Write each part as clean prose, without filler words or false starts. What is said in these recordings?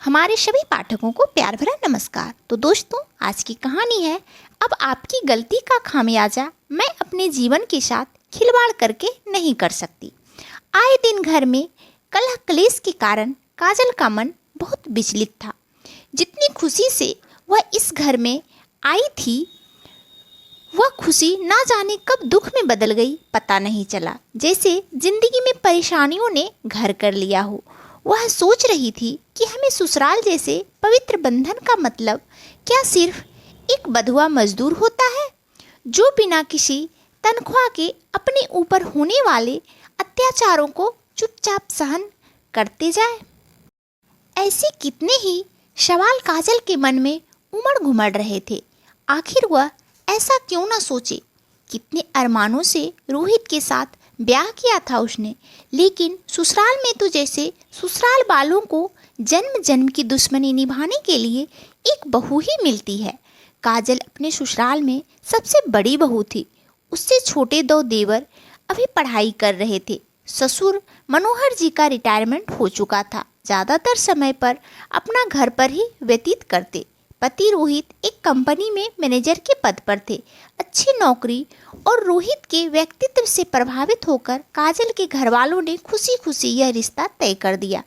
हमारे सभी पाठकों को प्यार भरा नमस्कार। तो दोस्तों, आज की कहानी है अब आपकी गलती का खामियाजा मैं अपने जीवन के साथ खिलवाड़ करके नहीं कर सकती। आए दिन घर में कलह क्लेश के कारण काजल का मन बहुत विचलित था। जितनी खुशी से वह इस घर में आई थी, वह खुशी ना जाने कब दुख में बदल गई पता नहीं चला। जैसे जिंदगी में परेशानियों ने घर कर लिया हो। वह सोच रही थी कि हमें ससुराल जैसे पवित्र बंधन का मतलब क्या सिर्फ एक बंधुआ मजदूर होता है जो बिना किसी तनख्वाह के अपने ऊपर होने वाले अत्याचारों को चुपचाप सहन करते जाए। ऐसे कितने ही सवाल काजल के मन में उमड़ घुमड़ रहे थे। आखिर वह ऐसा क्यों ना सोचे। कितने अरमानों से रोहित के साथ ब्याह किया था उसने, लेकिन ससुराल में तो जैसे ससुराल वालों को जन्म जन्म की दुश्मनी निभाने के लिए एक बहू ही मिलती है। काजल अपने ससुराल में सबसे बड़ी बहू थी। उससे छोटे दो देवर अभी पढ़ाई कर रहे थे। ससुर मनोहर जी का रिटायरमेंट हो चुका था। ज़्यादातर समय पर अपना घर पर ही व्यतीत करते। पति रोहित एक कंपनी में मैनेजर के पद पर थे। अच्छी नौकरी और रोहित के व्यक्तित्व से प्रभावित होकर काजल के घर वालों ने खुशी खुशी यह रिश्ता तय कर दिया।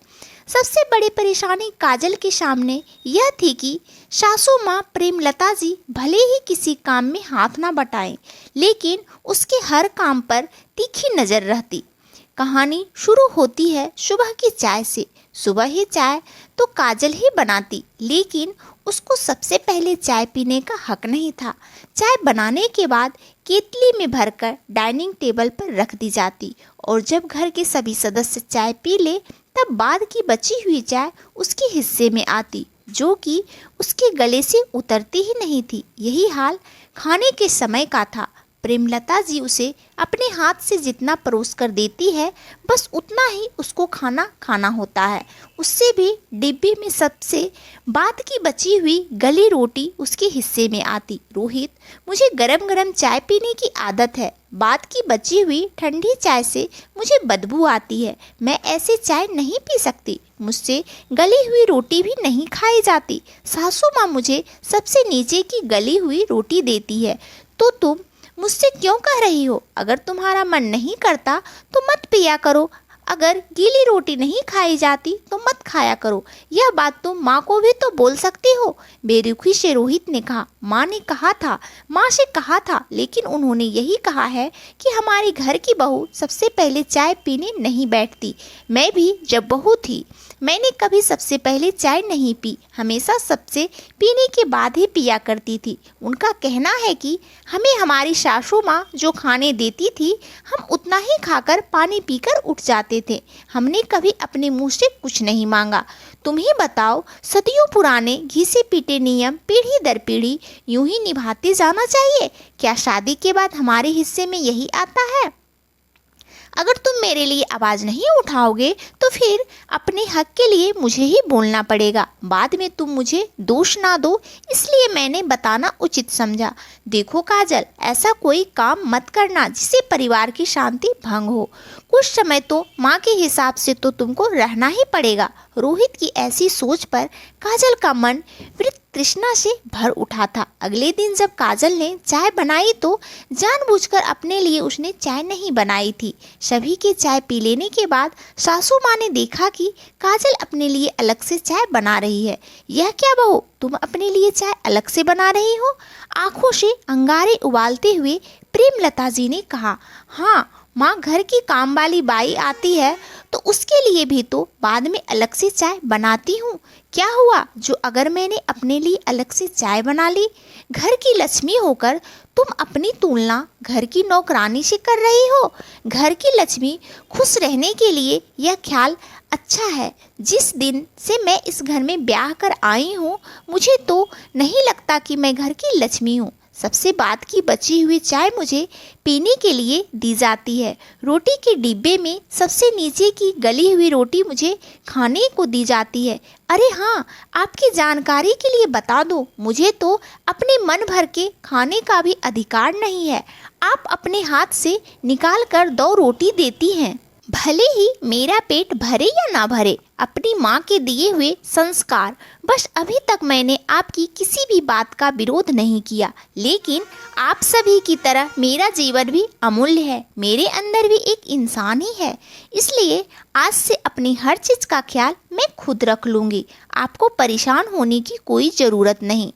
सबसे बड़ी परेशानी काजल के सामने यह थी कि सासू माँ प्रेमलता जी भले ही किसी काम में हाथ ना बटाएं, लेकिन उसके हर काम पर तीखी नज़र रहती। कहानी शुरू होती है सुबह की चाय से। सुबह ही चाय तो काजल ही बनाती, लेकिन उसको सबसे पहले चाय पीने का हक नहीं था। चाय बनाने के बाद केतली में भरकर डाइनिंग टेबल पर रख दी जाती और जब घर के सभी सदस्य चाय पी ले तब बाद की बची हुई चाय उसके हिस्से में आती, जो कि उसके गले से उतरती ही नहीं थी। यही हाल खाने के समय का था। प्रेमलता जी उसे अपने हाथ से जितना परोस कर देती है, बस उतना ही उसको खाना खाना होता है। उससे भी डिब्बे में सबसे बाद की बची हुई गली रोटी उसके हिस्से में आती। रोहित, मुझे गरम गरम चाय पीने की आदत है। बाद की बची हुई ठंडी चाय से मुझे बदबू आती है। मैं ऐसे चाय नहीं पी सकती। मुझसे गली हुई रोटी भी नहीं खाई जाती। सासू माँ मुझे सबसे नीचे की गली हुई रोटी देती है, तो तुम मुझसे क्यों कह रही हो? अगर तुम्हारा मन नहीं करता तो मत पिया करो। अगर गीली रोटी नहीं खाई जाती तो मत खाया करो। यह बात तुम माँ को भी तो बोल सकती हो। बेरुखी से रोहित ने कहा। माँ ने कहा था, माँ से कहा था, लेकिन उन्होंने यही कहा है कि हमारी घर की बहू सबसे पहले चाय पीने नहीं बैठती। मैं भी जब बहू थी मैंने कभी सबसे पहले चाय नहीं पी, हमेशा सबसे पीने के बाद ही पिया करती थी। उनका कहना है कि हमें हमारी सासू माँ जो खाने देती थी हम उतना ही खाकर पानी पीकर उठ जाते थे। हमने कभी अपने मुंह से कुछ नहीं मांगा। तुम ही बताओ, सदियों पुराने घिसे पीटे नियम पीढ़ी दर पीढ़ी यूं ही निभाते जाना चाहिए क्या? शादी के बाद हमारे हिस्से में यही आता है? अगर तुम मेरे लिए आवाज़ नहीं उठाओगे तो फिर अपने हक के लिए मुझे ही बोलना पड़ेगा। बाद में तुम मुझे दोष ना दो, इसलिए मैंने बताना उचित समझा। देखो काजल, ऐसा कोई काम मत करना जिससे परिवार की शांति भंग हो। कुछ समय तो माँ के हिसाब से तो तुमको रहना ही पड़ेगा। रोहित की ऐसी सोच पर काजल का मन वृत्त तृष्णा से भर उठा था। अगले दिन जब काजल ने चाय बनाई तो जानबूझकर अपने लिए उसने चाय नहीं बनाई थी। सभी के चाय पी लेने के बाद सासू माँ ने देखा कि काजल अपने लिए अलग से चाय बना रही है। यह क्या बहू, तुम अपने लिए चाय अलग से बना रही हो? आंखों से अंगारे उबालते हुए प्रेमलता जी ने कहा। हाँ माँ, घर की काम वाली बाई आती है तो उसके लिए भी तो बाद में अलग से चाय बनाती हूँ। क्या हुआ जो अगर मैंने अपने लिए अलग से चाय बना ली? घर की लक्ष्मी होकर तुम अपनी तुलना घर की नौकरानी से कर रही हो। घर की लक्ष्मी खुश रहने के लिए यह ख्याल अच्छा है। जिस दिन से मैं इस घर में ब्याह कर आई हूँ मुझे तो नहीं लगता कि मैं घर की लक्ष्मी हूँ। सबसे बाद की बची हुई चाय मुझे पीने के लिए दी जाती है। रोटी के डिब्बे में सबसे नीचे की गली हुई रोटी मुझे खाने को दी जाती है। अरे हाँ, आपकी जानकारी के लिए बता दो, मुझे तो अपने मन भर के खाने का भी अधिकार नहीं है। आप अपने हाथ से निकाल कर 2 रोटी देती हैं। भले ही मेरा पेट भरे या ना भरे, अपनी माँ के दिए हुए संस्कार, बस अभी तक मैंने आपकी किसी भी बात का विरोध नहीं किया। लेकिन आप सभी की तरह मेरा जीवन भी अमूल्य है, मेरे अंदर भी एक इंसान ही है। इसलिए आज से अपनी हर चीज़ का ख्याल मैं खुद रख लूँगी। आपको परेशान होने की कोई ज़रूरत नहीं।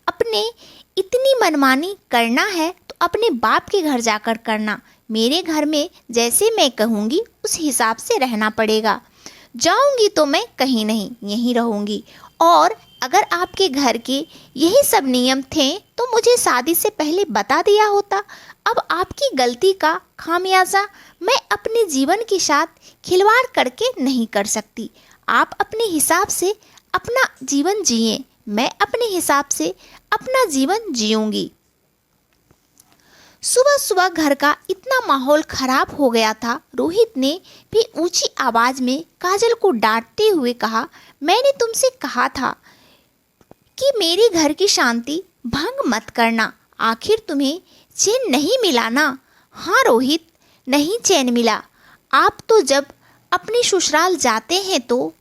अपने इतनी मनमानी करना है तो अपने बाप के घर जाकर करना। मेरे घर में जैसे मैं कहूँगी उस हिसाब से रहना पड़ेगा। जाऊँगी तो मैं कहीं नहीं, यहीं रहूँगी। और अगर आपके घर के यही सब नियम थे तो मुझे शादी से पहले बता दिया होता। अब आपकी गलती का खामियाजा मैं अपने जीवन के साथ खिलवाड़ करके नहीं कर सकती। आप अपने हिसाब से अपना जीवन जिए, मैं अपने हिसाब से अपना जीवन जीऊँगी। सुबह सुबह घर का इतना माहौल खराब हो गया था। रोहित ने भी ऊंची आवाज में काजल को डांटते हुए कहा, मैंने तुमसे कहा था कि मेरे घर की शांति भंग मत करना। आखिर तुम्हें चैन नहीं मिला ना? हाँ रोहित, नहीं चैन मिला। आप तो जब अपने ससुराल जाते हैं तो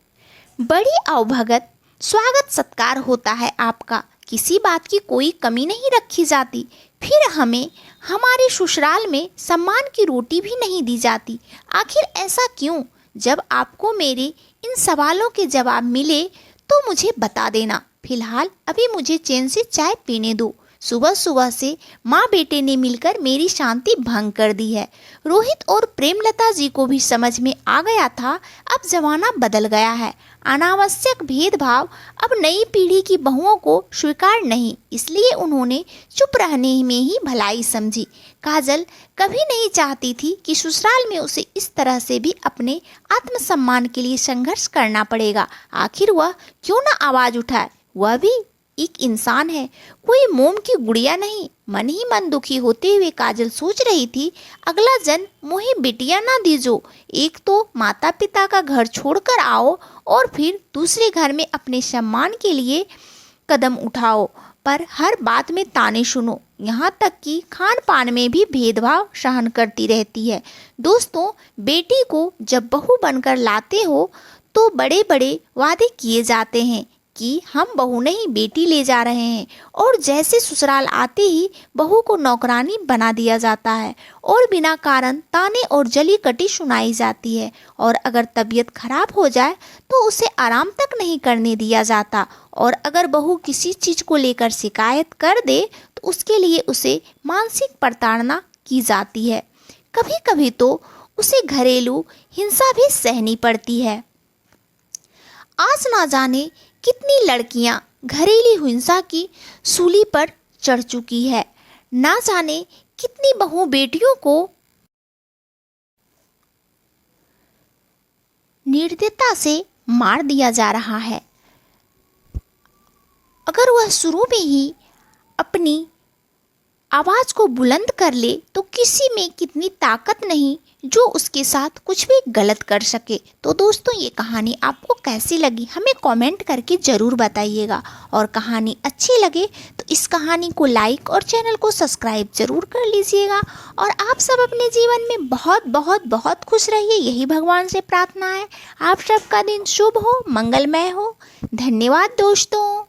बड़ी अवभगत स्वागत सत्कार होता है आपका, किसी बात की कोई कमी नहीं रखी जाती। फिर हमें हमारे ससुराल में सम्मान की रोटी भी नहीं दी जाती। आखिर ऐसा क्यों? जब आपको मेरे इन सवालों के जवाब मिले तो मुझे बता देना। फिलहाल अभी मुझे चैन से चाय पीने दो। सुबह सुबह से माँ बेटे ने मिलकर मेरी शांति भंग कर दी है। रोहित और प्रेमलता जी को भी समझ में आ गया था अब जमाना बदल गया है। अनावश्यक भेदभाव अब नई पीढ़ी की बहुओं को स्वीकार नहीं, इसलिए उन्होंने चुप रहने में ही भलाई समझी। काजल कभी नहीं चाहती थी कि ससुराल में उसे इस तरह से भी अपने आत्मसम्मान के लिए संघर्ष करना पड़ेगा। आखिर वह क्यों ना आवाज उठाए? वह भी एक इंसान है, कोई मोम की गुड़िया नहीं। मन ही मन दुखी होते हुए काजल सोच रही थी, अगला जन्म मुझे बिटिया ना दीजो। एक तो माता पिता का घर छोड़कर आओ और फिर दूसरे घर में अपने सम्मान के लिए कदम उठाओ, पर हर बात में ताने सुनो। यहाँ तक कि खान पान में भी भेदभाव सहन करती रहती है। दोस्तों, बेटी को जब बहू बनकर लाते हो तो बड़े बड़े वादे किए जाते हैं कि हम बहू नहीं बेटी ले जा रहे हैं, और जैसे ससुराल आते ही बहू को नौकरानी बना दिया जाता है और बिना कारण ताने और जली कटी सुनाई जाती है। और अगर तबीयत खराब हो जाए तो उसे आराम तक नहीं करने दिया जाता, और अगर बहू किसी चीज़ को लेकर शिकायत कर दे तो उसके लिए उसे मानसिक प्रताड़ना की जाती है। कभी कभी तो उसे घरेलू हिंसा भी सहनी पड़ती है। आज ना जाने कितनी लड़कियां घरेलू हिंसा की सूली पर चढ़ चुकी है। ना जाने कितनी बहू बेटियों को निर्दयता से मार दिया जा रहा है। अगर वह शुरू में ही अपनी आवाज़ को बुलंद कर ले तो किसी में कितनी ताकत नहीं जो उसके साथ कुछ भी गलत कर सके। तो दोस्तों, ये कहानी आपको कैसी लगी हमें कमेंट करके ज़रूर बताइएगा, और कहानी अच्छी लगे तो इस कहानी को लाइक और चैनल को सब्सक्राइब ज़रूर कर लीजिएगा। और आप सब अपने जीवन में बहुत बहुत बहुत खुश रहिए, यही भगवान से प्रार्थना है। आप सबका दिन शुभ हो, मंगलमय हो। धन्यवाद दोस्तों।